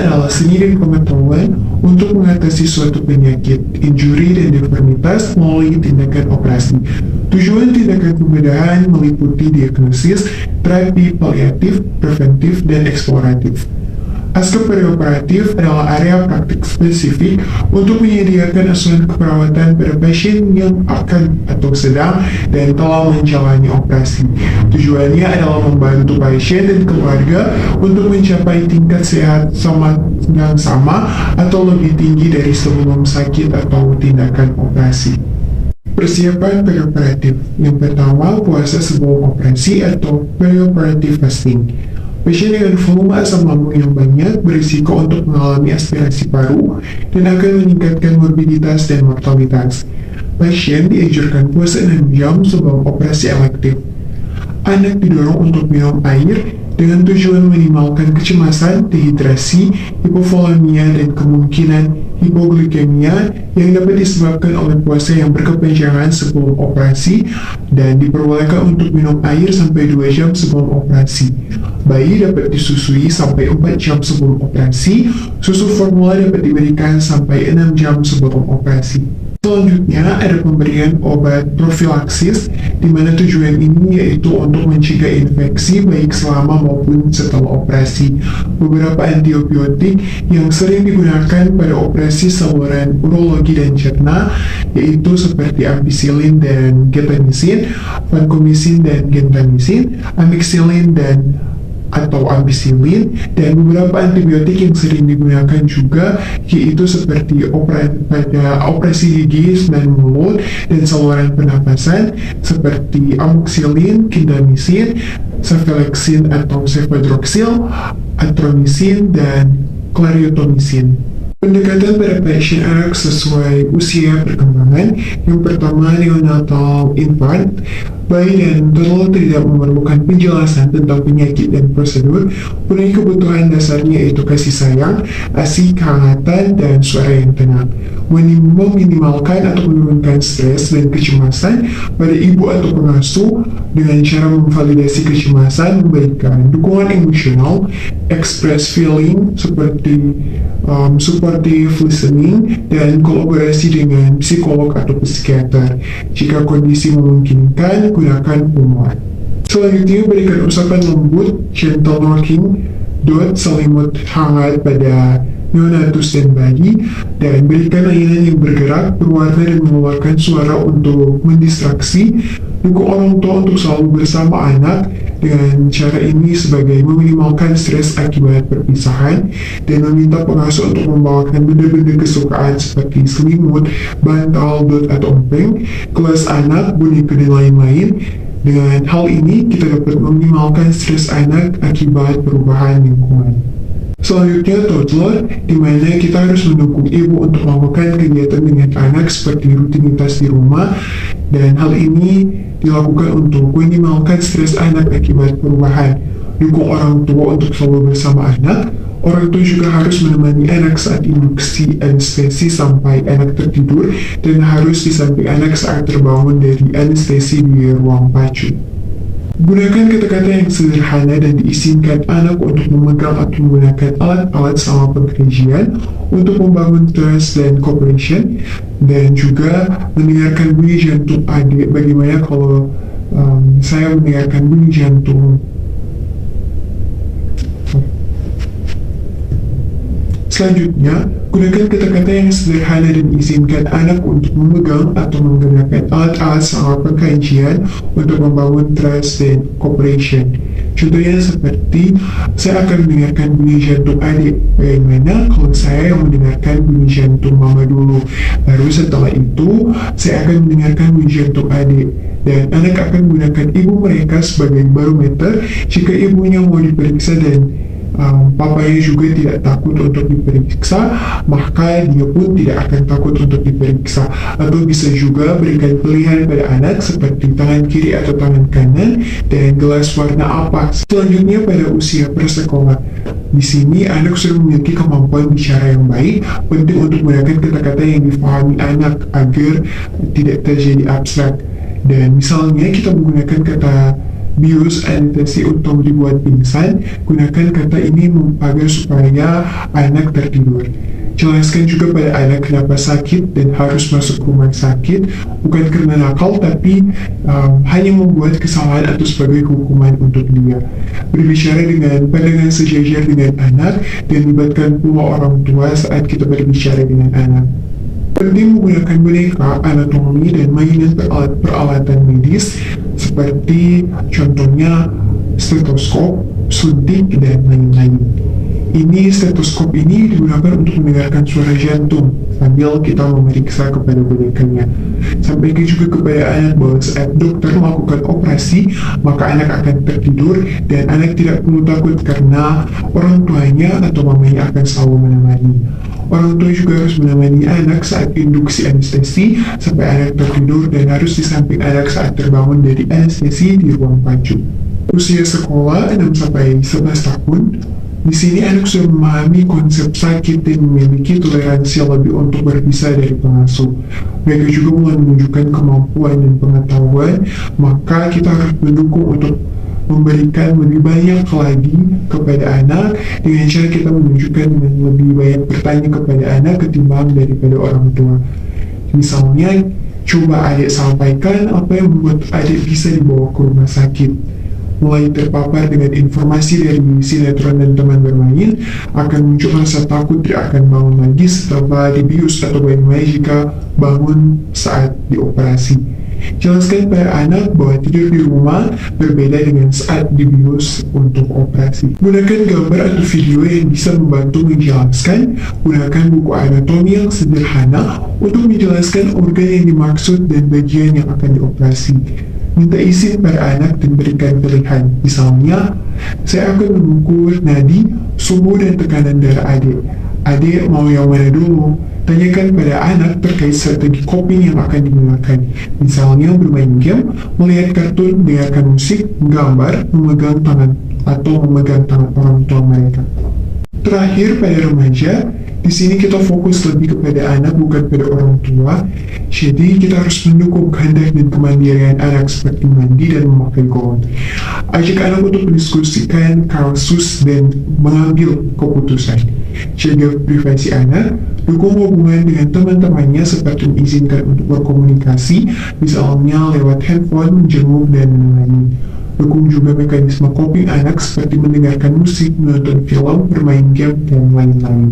adalah seni dan pengetahuan untuk mengatasi suatu penyakit, injuri, dan deformitas melalui tindakan operasi. Tujuan tindakan pembedahan meliputi diagnosis, terapi paliatif, preventif, dan eksploratif. Aspek perioperatif adalah area praktik spesifik untuk menyediakan asuhan keperawatan pada pasien yang akan atau sedang dan telah menjalani operasi. Tujuannya adalah membantu pasien dan keluarga untuk mencapai tingkat sehat yang sama atau lebih tinggi dari sebelum sakit atau tindakan operasi. Persiapan perioperatif. Yang pertama, puasa sebelum operasi atau perioperative fasting. Pasien dengan volume asam lambung yang banyak berisiko untuk mengalami aspirasi paru dan akan meningkatkan morbiditas dan mortalitas. Pasien dianjurkan puasa 6 jam sebelum operasi elektif. Anak didorong untuk minum air dengan tujuan meminimalkan kecemasan, dehidrasi, hipovolemia, dan kemungkinan hipoglikemia yang dapat disebabkan oleh puasa yang berkepanjangan sebelum operasi, dan diperbolehkan untuk minum air sampai 2 jam sebelum operasi. Bayi dapat disusui sampai 4 jam sebelum operasi, susu formula dapat diberikan sampai 6 jam sebelum operasi. Selanjutnya ada pemberian obat profilaksis, di mana tujuan ini yaitu untuk mencegah infeksi baik selama maupun setelah operasi. Beberapa antibiotik yang sering digunakan pada operasi saluran urologi dan cerna yaitu seperti ampicillin dan gentamicin, vancomycin dan gentamicin, ampicillin dan atau ampicillin, dan beberapa antibiotik yang sering digunakan juga yaitu seperti pada operasi gigi dan mulut dan saluran pernapasan seperti amoxicillin, clindamycin, cefalexin atau cefadroxil, atromycin, dan clarithromycin. Pendekatan pada pasien anak sesuai usia perkembangan. Yang pertama, neonatal infant. Bayi dan toddler tidak memerlukan penjelasan tentang penyakit dan prosedur. Penuhi kebutuhan dasarnya yaitu kasih sayang, ASI, kehangatan, dan suara yang tenang. Meminimalkan atau menurunkan stres dan kecemasan pada ibu atau pengasuh dengan cara memvalidasi kecemasan, memberikan dukungan emosional, express feeling seperti supportive listening, dan kolaborasi dengan psikolog atau psikiater. Jika kondisi memungkinkan, gunakan humor. Selanjutnya, berikan usapan lembut, gentle rocking, selimut hangat pada neonatus dan bayi, dan berikan layanan yang bergerak, berwarna, dan mengeluarkan suara untuk mendistraksi. Dukung orang tua untuk selalu bersama anak dengan cara ini sebagai meminimalkan stres akibat perpisahan, dan meminta pengasuh untuk membawakan benda-benda kesukaan seperti selimut, bantal, atau empeng, kelas anak, boneka, dan lain-lain. Dengan hal ini, kita dapat meminimalkan stres anak akibat perubahan lingkungan. Selanjutnya, toddler, di mana kita harus mendukung ibu untuk melakukan kegiatan dengan anak seperti rutinitas di rumah, dan hal ini dilakukan untuk meminimalkan stres anak akibat perubahan. Dukung orang tua untuk selalu bersama anak. Orang tua juga harus menemani anak saat induksi anestesi sampai anak tertidur, dan harus di samping anak saat terbangun dari anestesi di ruang pacu. Gunakan kata-kata yang sederhana dan diizinkan anak untuk memegang atau menggunakan alat-alat selama pengajian untuk membangun trust dan cooperation, dan juga mendengarkan bunyi jantung adik. Bagaimana kalau saya mendengarkan bunyi jantung? Selanjutnya, gunakan kata-kata yang sederhana dan izinkan anak untuk memegang atau menggunakan alat-alat selama pengajian untuk membangun trust dan cooperation. Contohnya seperti, saya akan mendengarkan bunyi jantung adik. Bagaimana kalau saya yang mendengarkan bunyi jantung mama dulu? Lalu setelah itu, saya akan mendengarkan bunyi jantung adik. Dan anak akan menggunakan ibu mereka sebagai barometer jika ibunya mau diperiksa dan papanya juga tidak takut untuk diperiksa, maka dia pun tidak akan takut untuk diperiksa. Atau bisa juga berikan pilihan pada anak seperti tangan kiri atau tangan kanan, dan gelas warna apa. Selanjutnya, pada usia prasekolah. Di sini anak sudah memiliki kemampuan bicara yang baik. Penting untuk menggunakan kata-kata yang difahami anak agar tidak terjadi abstrak. Dan misalnya kita menggunakan kata bius anestesi untuk dibuat pingsan, gunakan kata ini agar supaya anak tertidur. Jelaskan juga pada anak kenapa sakit dan harus masuk rumah sakit, bukan karena nakal tapi hanya membuat kesalahan atau sebagai hukuman untuk dia. Berbicara dengan pandangan sejajar dengan anak dan libatkan pula orang tua saat kita berbicara dengan anak. Penting menggunakan boneka, anatomi, dan mainan peralatan medis seperti contohnya stetoskop, suntik, dan lain-lain. Stetoskop ini digunakan untuk mendengarkan suara jantung sambil kita memeriksa kepada bonekanya. Sampaikan juga kepada anak bahwa saat dokter melakukan operasi, maka anak akan tertidur dan anak tidak perlu takut karena orang tuanya atau mamanya akan selalu menemani. Orang tua juga harus menemani anak saat induksi anestesi sampai anak tertidur dan harus di samping anak saat terbangun dari anestesi di ruang pacu. Usia sekolah 6-11 tahun. Di sini anak sudah memahami konsep sakit dan memiliki toleransi lebih untuk berpisah dari pengasuh. Mereka juga mulai menunjukkan kemampuan dan pengetahuan, maka kita harus mendukung untuk memberikan lebih banyak lagi kepada anak dengan cara kita menunjukkan dengan lebih banyak bertanya kepada anak ketimbang daripada orang tua. Misalnya, coba adik sampaikan apa yang membuat adik bisa dibawa ke rumah sakit. Mulai terpapar dengan informasi dari sinetron dan teman bermain, akan muncul rasa takut tidak akan bangun lagi setelah dibius atau bagaimana jika bangun saat dioperasi. Jelaskan pada anak bahwa tidur di rumah berbeda dengan saat dibius untuk operasi. Gunakan gambar atau video yang bisa membantu menjelaskan. Gunakan buku anatomi yang sederhana untuk menjelaskan organ yang dimaksud dan bagian yang akan dioperasi. Minta izin pada anak dan berikan pilihan. Misalnya, saya akan mengukur nadi, suhu dan tekanan darah adik. Adik mau yang mana dulu? Tanyakan pada anak terkait strategi coping yang akan digunakan. Misalnya bermain game, melihat kartun, mendengarkan musik, menggambar, memegang tangan atau memegang tangan orang tua mereka. Terakhir pada remaja, di sini kita fokus lebih kepada anak bukan pada orang tua. Jadi kita harus mendukung kehendak dan kemandirian anak seperti mandi dan memakai gaun. Ajak anak untuk mendiskusikan kasus dan mengambil keputusan. Jaga privasi anak, dukung hubungan dengan teman-temannya seperti mengizinkan untuk berkomunikasi, misalnya lewat handphone, menjenguk, dan menemani. Dukung juga mekanisme coping anak seperti mendengarkan musik, menonton film, bermain game, dan lain-lain.